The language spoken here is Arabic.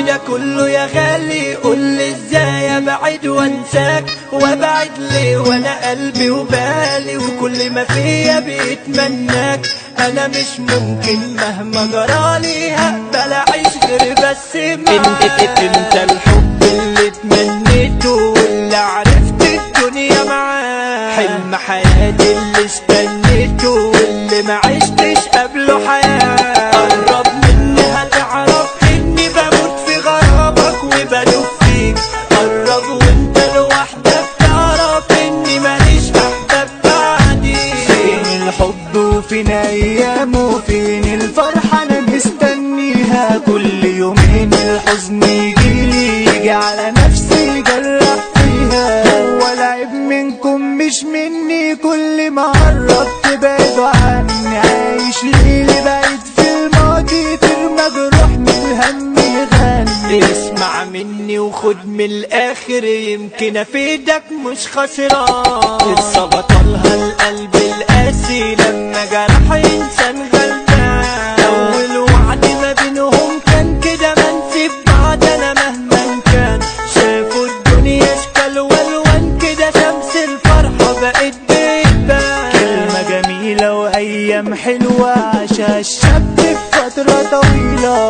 ده كله يا غالي؟ قولي ازاي ابعد وانساك، وابعد ليه وانا قلبي وبالي وكل ما فيا بيتمناك. انا مش ممكن مهما جرالي هقبل اعيش غير بس معاك. انت الحب اللي تمنيته واللي عرفت الدنيا معاك، حلم حياتي اللي استنيته واللي ما عشتش قبله حياة. قرب مني هتعرف اني بموت في غرامك وبدوب فيك، قرب وانت لوحدك تعرف اني ماليش احباب بعدي. فين الحب وفين ايامه وفين الفرحة انا مستنيها، كل يومين الحزن يجي على نفسي يجرح فيها. هو العيب منكم مش مني، كل ما قربت تبعدوا عني، عايش ليلي بعيد في الماضي ترمى جروح من الهم يغني. اسمع مني وخد من الاخر يمكن افيدك مش خسران. قصة بطلها القلب القاسي لما جرح انسان غلبان. اول وعد ما بينهم كان كده ما نسيب بعض، انا مهما كان شافوا الدنيا اشكال والوان كده، شمس الفرحة بقت بتبان. كلمة جميلة وايام حلوة عاشها الشاب في فترة طويلة،